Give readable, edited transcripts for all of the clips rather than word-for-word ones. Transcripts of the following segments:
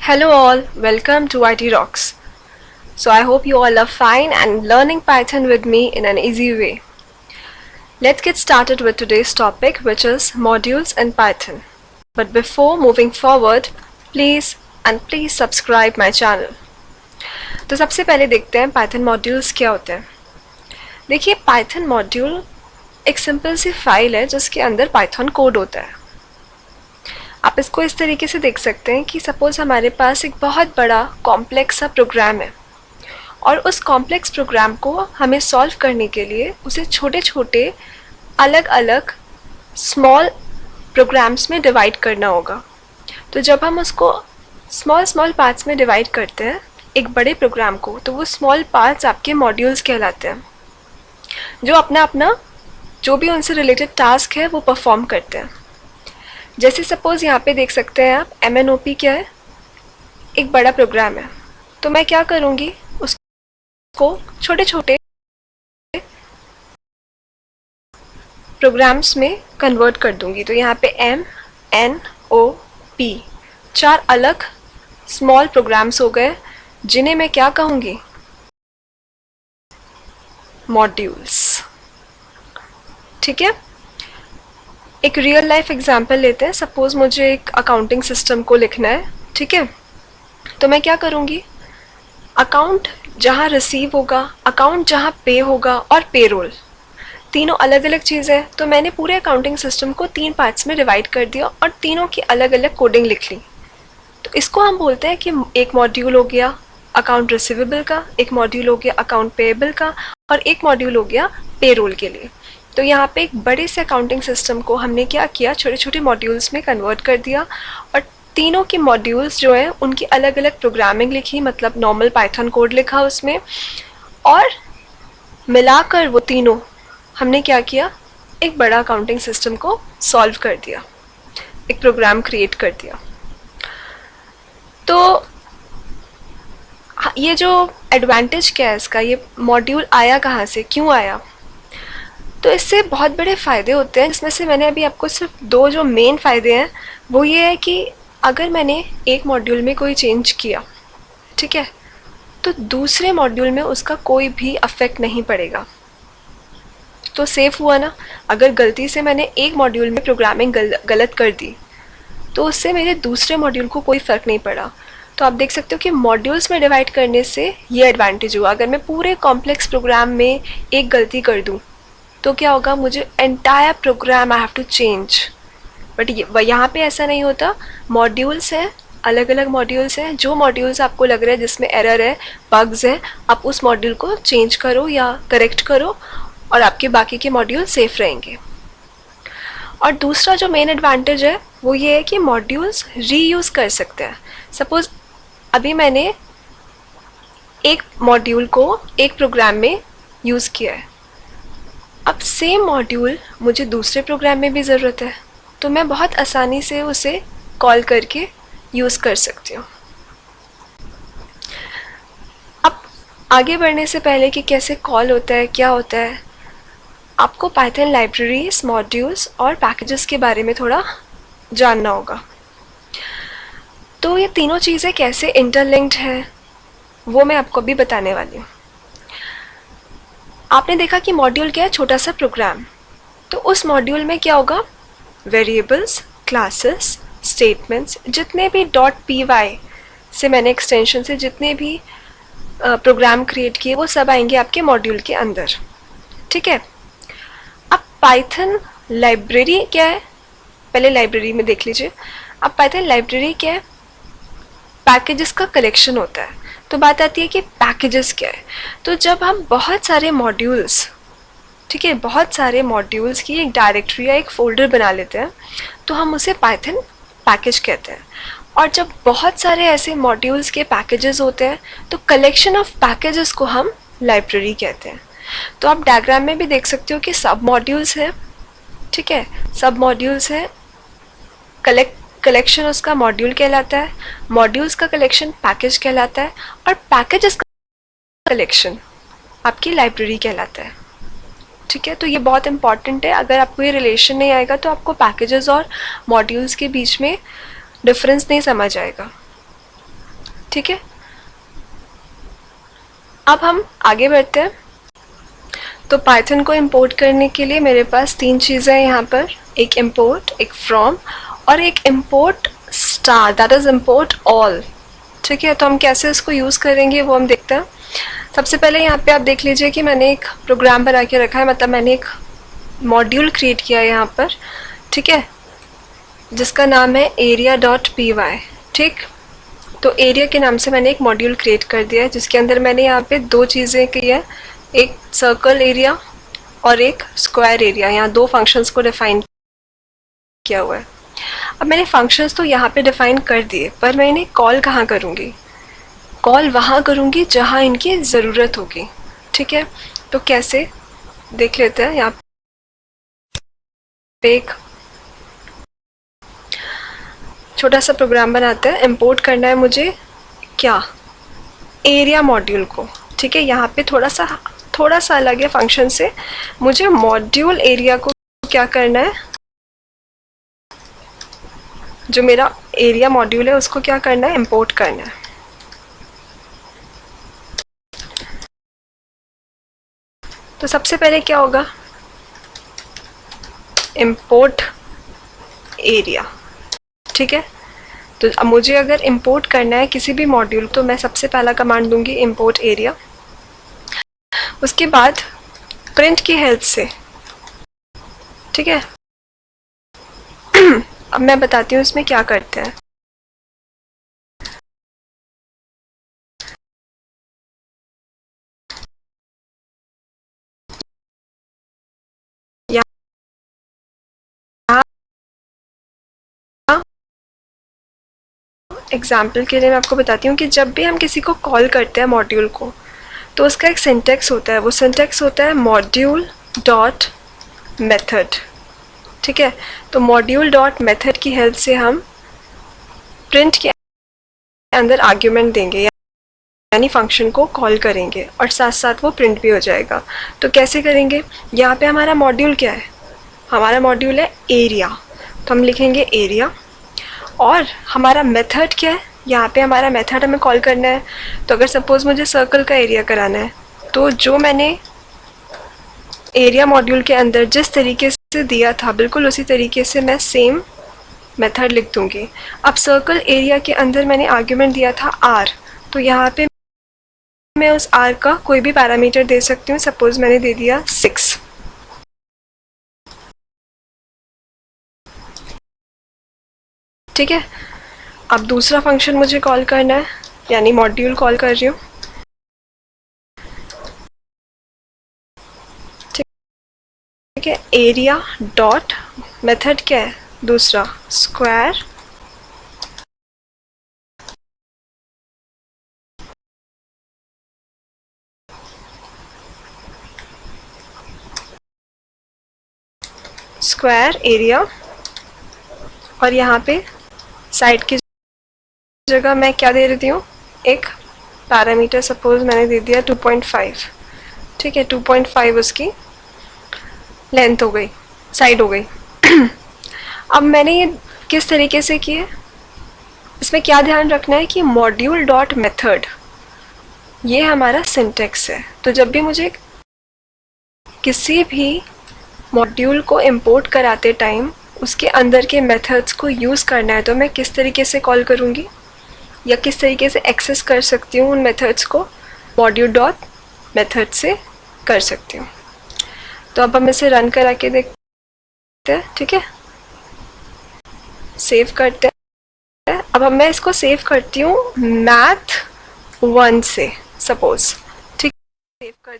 Hello all, welcome to IT Rocks. So I hope you all are fine and learning Python with me in an easy way. Let's get started with today's topic, which is modules in Python. But before moving forward, please subscribe my channel. तो सबसे पहले देखते हैं Python modules क्या होते हैं. देखिए Python module एक सिंपल सी फाइल है जिसके अंदर Python कोड होता है. आप इसको इस तरीके से देख सकते हैं कि सपोज़ हमारे पास एक बहुत बड़ा कॉम्प्लेक्स सा प्रोग्राम है और उस कॉम्प्लेक्स प्रोग्राम को हमें सॉल्व करने के लिए उसे छोटे छोटे अलग अलग स्मॉल प्रोग्राम्स में डिवाइड करना होगा. तो जब हम उसको स्मॉल पार्ट्स में डिवाइड करते हैं एक बड़े प्रोग्राम को, तो वो स्मॉल पार्ट्स आपके मॉड्यूल्स कहलाते हैं जो अपना जो भी उनसे रिलेटेड टास्क है वो परफॉर्म करते हैं. जैसे सपोज़ यहाँ पे देख सकते हैं आप MNOP क्या है, एक बड़ा प्रोग्राम है. तो मैं क्या करूँगी, उसको छोटे छोटे प्रोग्राम्स में कन्वर्ट कर दूँगी. तो यहाँ पे MNOP 4 अलग स्मॉल प्रोग्राम्स हो गए जिन्हें मैं क्या कहूँगी, मॉड्यूल्स. ठीक है, एक रियल लाइफ एग्जांपल लेते हैं. सपोज़ मुझे एक अकाउंटिंग सिस्टम को लिखना है. ठीक है, तो मैं क्या करूँगी, अकाउंट जहाँ रिसीव होगा, अकाउंट जहाँ पे होगा और पेरोल, तीनों अलग अलग चीज़ें हैं. तो मैंने पूरे अकाउंटिंग सिस्टम को 3 पार्ट्स में डिवाइड कर दिया और तीनों की अलग अलग कोडिंग लिख ली. तो इसको हम बोलते हैं कि एक मॉड्यूल हो गया अकाउंट रिसीवेबल का, एक मॉड्यूल हो गया अकाउंट पेएबल का और एक मॉड्यूल हो गया पेरोल के लिए. तो यहाँ पे एक बड़े से अकाउंटिंग सिस्टम को हमने क्या किया, छोटे छोटे मॉड्यूल्स में कन्वर्ट कर दिया और तीनों के मॉड्यूल्स जो हैं उनकी अलग अलग प्रोग्रामिंग लिखी, मतलब नॉर्मल पाइथन कोड लिखा उसमें, और मिलाकर वो तीनों हमने क्या किया, एक बड़ा अकाउंटिंग सिस्टम को सॉल्व कर दिया, एक प्रोग्राम क्रिएट कर दिया. तो ये जो एडवांटेज क्या है इसका, ये मॉड्यूल आया कहाँ से, क्यों आया, तो इससे बहुत बड़े फ़ायदे होते हैं. इसमें से मैंने अभी आपको सिर्फ 2 जो मेन फ़ायदे हैं वो ये है कि अगर मैंने एक मॉड्यूल में कोई चेंज किया, ठीक है, तो दूसरे मॉड्यूल में उसका कोई भी अफेक्ट नहीं पड़ेगा. तो सेफ़ हुआ ना. अगर गलती से मैंने एक मॉड्यूल में प्रोग्रामिंग गलत कर दी तो उससे मेरे दूसरे मॉड्यूल को कोई फ़र्क नहीं पड़ा. तो आप देख सकते हो कि मॉड्यूल्स में डिवाइड करने से ये एडवांटेज हुआ. अगर मैं पूरे कॉम्प्लेक्स प्रोग्राम में एक गलती कर दूँ तो क्या होगा, मुझे entire program I have to change. But यहाँ पे ऐसा नहीं होता. मॉड्यूल्स हैं, अलग अलग मॉड्यूल्स हैं. जो मॉड्यूल्स आपको लग रहा है जिसमें एरर है, बग्स हैं, आप उस मॉड्यूल को चेंज करो या करेक्ट करो और आपके बाकी के मॉड्यूल सेफ रहेंगे. और दूसरा जो मेन एडवांटेज है वो ये है कि मॉड्यूल्स रीयूज़ कर सकते हैं. सपोज़ अभी मैंने एक मॉड्यूल को एक प्रोग्राम में यूज़ किया है, अब सेम मॉड्यूल मुझे दूसरे प्रोग्राम में भी ज़रूरत है, तो मैं बहुत आसानी से उसे कॉल करके यूज़ कर सकती हूँ. अब आगे बढ़ने से पहले कि कैसे कॉल होता है, क्या होता है, आपको पाइथन लाइब्रेरीज, मॉड्यूल्स और पैकेजेस के बारे में थोड़ा जानना होगा. तो ये तीनों चीज़ें कैसे इंटरलिंक्ड हैं वो मैं आपको अभी बताने वाली हूँ. आपने देखा कि मॉड्यूल क्या है, छोटा सा प्रोग्राम. तो उस मॉड्यूल में क्या होगा, वेरिएबल्स, क्लासेस, स्टेटमेंट्स, जितने भी .py से मैंने एक्सटेंशन से जितने भी प्रोग्राम क्रिएट किए वो सब आएंगे आपके मॉड्यूल के अंदर. ठीक है, अब पाइथन लाइब्रेरी क्या है, पहले लाइब्रेरी में देख लीजिए. अब पाइथन लाइब्रेरी क्या है, पैकेजेस का कलेक्शन होता है. तो बात आती है कि पैकेजेस क्या है. तो जब हम बहुत सारे मॉड्यूल्स, ठीक है, बहुत सारे मॉड्यूल्स की एक डायरेक्टरी या एक फ़ोल्डर बना लेते हैं तो हम उसे पाइथन पैकेज कहते हैं. और जब बहुत सारे ऐसे मॉड्यूल्स के पैकेजेस होते हैं तो कलेक्शन ऑफ पैकेजेस को हम लाइब्रेरी कहते हैं. तो आप डायग्राम में भी देख सकते हो कि सब मॉड्यूल्स हैं. ठीक है, सब मॉड्यूल्स हैं, कलेक्शन उसका मॉड्यूल कहलाता है, मॉड्यूल्स का कलेक्शन पैकेज कहलाता है और पैकेजेस का कलेक्शन आपकी लाइब्रेरी कहलाता है. ठीक है, तो ये बहुत इंपॉर्टेंट है. अगर आपको ये रिलेशन नहीं आएगा तो आपको पैकेजेस और मॉड्यूल्स के बीच में डिफरेंस नहीं समझ आएगा. ठीक है, अब हम आगे बढ़ते हैं। तो पाइथन को इंपोर्ट करने के लिए मेरे पास तीन चीज़ें हैं यहाँ पर, एक इंपोर्ट, एक फ्रॉम और एक import star, that is import all. ठीक है, तो हम कैसे इसको यूज़ करेंगे वो हम देखते हैं। सबसे पहले यहाँ पे आप देख लीजिए कि मैंने एक प्रोग्राम बना के रखा है, मतलब मैंने एक मॉड्यूल क्रिएट किया है यहाँ पर, ठीक है, जिसका नाम है area.py। ठीक, तो एरिया के नाम से मैंने एक मॉड्यूल क्रिएट कर दिया है, जिसके अंदर मैंने यहाँ पे दो चीज़ें की है, एक सर्कल एरिया और एक स्क्वायर एरिया। यहाँ दो फंक्शंस को डिफाइन किया हुआ है। अब मैंने फंक्शंस तो यहाँ पे डिफाइन कर दिए, पर मैं इन्हें कॉल कहाँ करूँगी? कॉल वहाँ करूँगी जहाँ इनकी ज़रूरत होगी। ठीक है, तो कैसे देख लेते हैं। यहाँ पे एक छोटा सा प्रोग्राम बनाते हैं। इंपोर्ट करना है मुझे क्या, एरिया मॉड्यूल को। ठीक है, यहाँ पे थोड़ा सा अलग है फंक्शन से। मुझे मॉड्यूल एरिया को क्या करना है, जो मेरा एरिया मॉड्यूल है उसको क्या करना है, इंपोर्ट करना है। तो सबसे पहले क्या होगा, इंपोर्ट एरिया। ठीक है, तो अब मुझे अगर इंपोर्ट करना है किसी भी मॉड्यूल, तो मैं सबसे पहला कमांड दूंगी इंपोर्ट एरिया। उसके बाद प्रिंट की हेल्प से, ठीक है, अब मैं बताती हूँ इसमें क्या करते हैं। एग्जाम्पल के लिए मैं आपको बताती हूँ कि जब भी हम किसी को कॉल करते हैं मॉड्यूल को, तो उसका एक सिंटैक्स होता है। वो सिंटैक्स होता है मॉड्यूल डॉट मेथड। ठीक है, तो मॉड्यूल डॉट मेथड की हेल्प से हम प्रिंट के अंदर आर्ग्यूमेंट देंगे, यानी फंक्शन को कॉल करेंगे और साथ साथ वो प्रिंट भी हो जाएगा। तो कैसे करेंगे, यहाँ पे हमारा मॉड्यूल क्या है, हमारा मॉड्यूल है एरिया, तो हम लिखेंगे एरिया। और हमारा मेथड क्या है, यहाँ पे हमारा मेथड हमें कॉल करना है। तो अगर सपोज़ मुझे सर्कल का एरिया कराना है, तो जो मैंने एरिया मॉड्यूल के अंदर जिस तरीके से दिया था, बिल्कुल उसी तरीके से मैं सेम मेथड लिख दूँगी। अब सर्कल एरिया के अंदर मैंने आर्ग्यूमेंट दिया था r, तो यहाँ पे मैं उस r का कोई भी पैरामीटर दे सकती हूँ। सपोज़ मैंने दे दिया 6। ठीक है, अब दूसरा फंक्शन मुझे कॉल करना है, यानी मॉड्यूल कॉल कर रही हूँ। ठीक है, एरिया डॉट मेथड क्या है, दूसरा स्क्वायर एरिया, और यहाँ पे साइड की जगह मैं क्या दे रही हूँ, एक पैरामीटर। सपोज मैंने दे दिया 2.5। ठीक है, 2.5 उसकी लेंथ हो गई, साइड हो गई। अब मैंने ये किस तरीके से किए, इसमें क्या ध्यान रखना है कि मॉड्यूल डॉट मेथड ये हमारा सिंटैक्स है। तो जब भी मुझे किसी भी मॉड्यूल को इंपोर्ट कराते टाइम उसके अंदर के मेथड्स को यूज़ करना है, तो मैं किस तरीके से कॉल करूँगी या किस तरीके से एक्सेस कर सकती हूँ उन मेथड्स को, मॉड्यूल डॉट मेथड से कर सकती हूँ। तो अब हम इसे रन करा के देखते हैं। ठीक है, सेव करते हैं। अब मैं इसको सेव करती हूँ math1 से, सपोज। ठीक, सेव कर।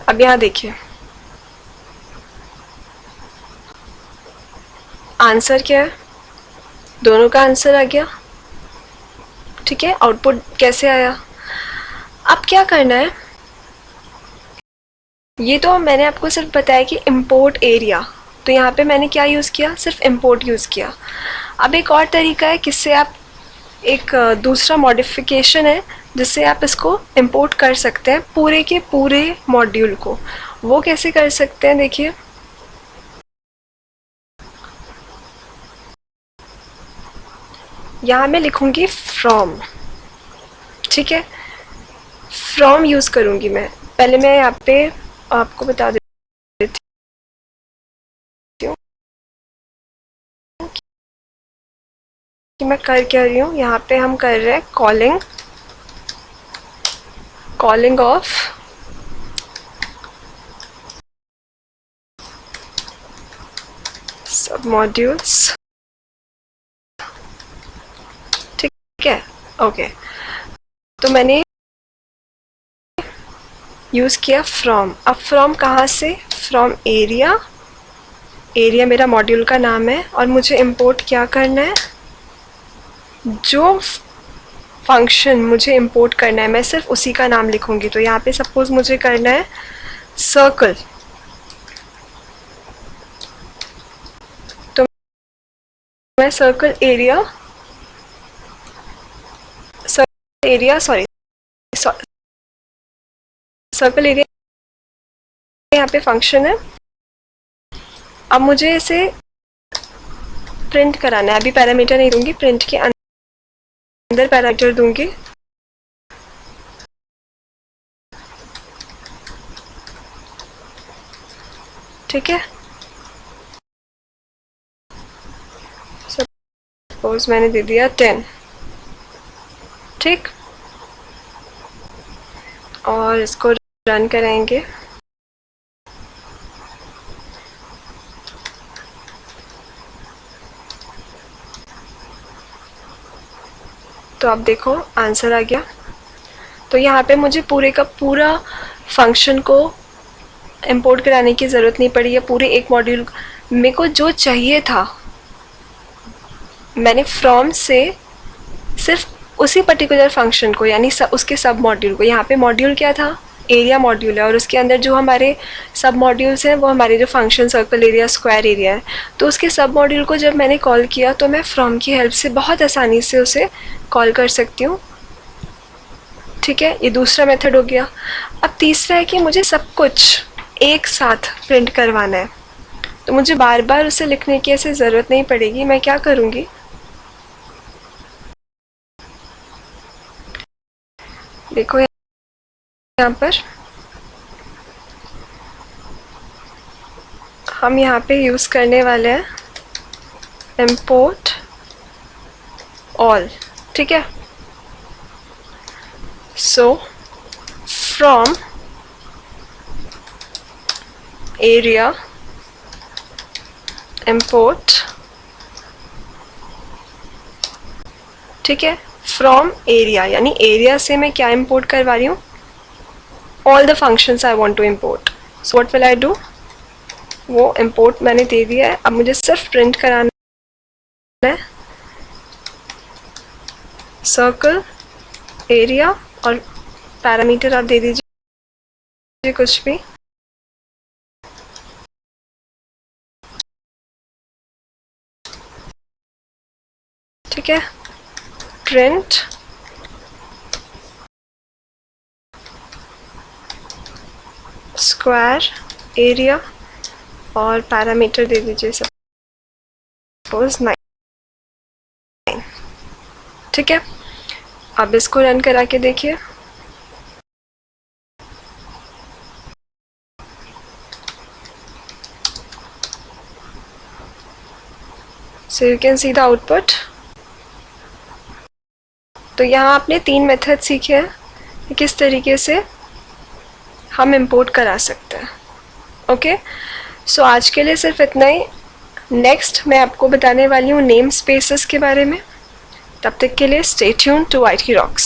अब यहाँ देखिए आंसर क्या है, दोनों का आंसर आ गया। ठीक है, आउटपुट कैसे आया। अब क्या करना है, ये तो मैंने आपको सिर्फ बताया कि इंपोर्ट एरिया, तो यहाँ पे मैंने क्या यूज़ किया, सिर्फ इंपोर्ट यूज़ किया। अब एक और तरीका है किससे आप, एक दूसरा मॉडिफिकेशन है जिससे आप इसको इंपोर्ट कर सकते हैं पूरे के पूरे मॉड्यूल को। वो कैसे कर सकते हैं, देखिए यहाँ मैं लिखूँगी फ्रॉम, ठीक है, फ्रॉम यूज़ करूँगी मैं। पहले मैं यहाँ पे आपको बता देती हूँ कि मैं कर क्या रही हूँ। यहाँ पे हम कर रहे हैं कॉलिंग ऑफ सब मॉड्यूल्स, ठीक है, ओके। तो मैंने यूज़ किया फ्रॉम। अब फ्रॉम कहाँ से? फ्रॉम एरिया, एरिया मेरा मॉड्यूल का नाम है, और मुझे इंपोर्ट क्या करना है, जो फंक्शन मुझे इंपोर्ट करना है मैं सिर्फ उसी का नाम लिखूंगी। तो यहाँ पे सपोज मुझे करना है सर्कल, तो मैं सर्कल एरिया यहाँ पे फंक्शन है। अब मुझे इसे प्रिंट कराना है। अभी पैरामीटर नहीं दूंगी, प्रिंट के अंदर पैरामीटर दूंगी। ठीक है, सपोज मैंने दे दिया 10, ठीक, और इसको रन कराएंगे। तो आप देखो आंसर आ गया। तो यहाँ पे मुझे पूरे का पूरा फंक्शन को इंपोर्ट कराने की ज़रूरत नहीं पड़ी है। पूरे एक मॉड्यूल मेरे को जो चाहिए था मैंने फ्रॉम से सिर्फ उसी पर्टिकुलर फंक्शन को, यानी उसके सब मॉड्यूल को, यहाँ पे मॉड्यूल क्या था, एरिया मॉड्यूल है, और उसके अंदर जो हमारे सब मॉड्यूल्स हैं वो हमारे जो function circle area square area है। तो उसके सब मॉड्यूल को जब मैंने कॉल किया तो मैं फ्रॉम की हेल्प से बहुत आसानी से उसे कॉल कर सकती हूँ। ठीक है, ये दूसरा मेथड हो गया। अब तीसरा है कि मुझे सब कुछ एक साथ प्रिंट करवाना है, तो मुझे बार बार उसे लिखने की ऐसे ज़रूरत नहीं पड़ेगी। मैं क्या करूँगी, देखो यहाँ पर हम यहाँ पे यूज़ करने वाले हैं import all, ठीक है। सो फ्रॉम एरिया import, ठीक है, फ्रॉम एरिया यानी एरिया से मैं क्या इंपोर्ट करवा रही हूँ, all the functions I want to import. So what will I do, वो इंपोर्ट मैंने दे दिया है। अब मुझे सिर्फ प्रिंट कराना है सर्कल एरिया, और पैरामीटर आप दे दीजिए कुछ भी। ठीक है, प्रिंट स्क्वायर एरिया, और पैरामीटर दे दीजिए सपोज 9। ठीक है, अब इसको रन करा के देखिए। So you can see the output. तो यहाँ आपने 3 मेथड सीखे हैं कि किस तरीके से हम इंपोर्ट करा सकते हैं। ओके, सो आज के लिए सिर्फ इतना ही। नेक्स्ट मैं आपको बताने वाली हूँ नेम स्पेसेस के बारे में। तब तक के लिए stay tuned to IT Rocks।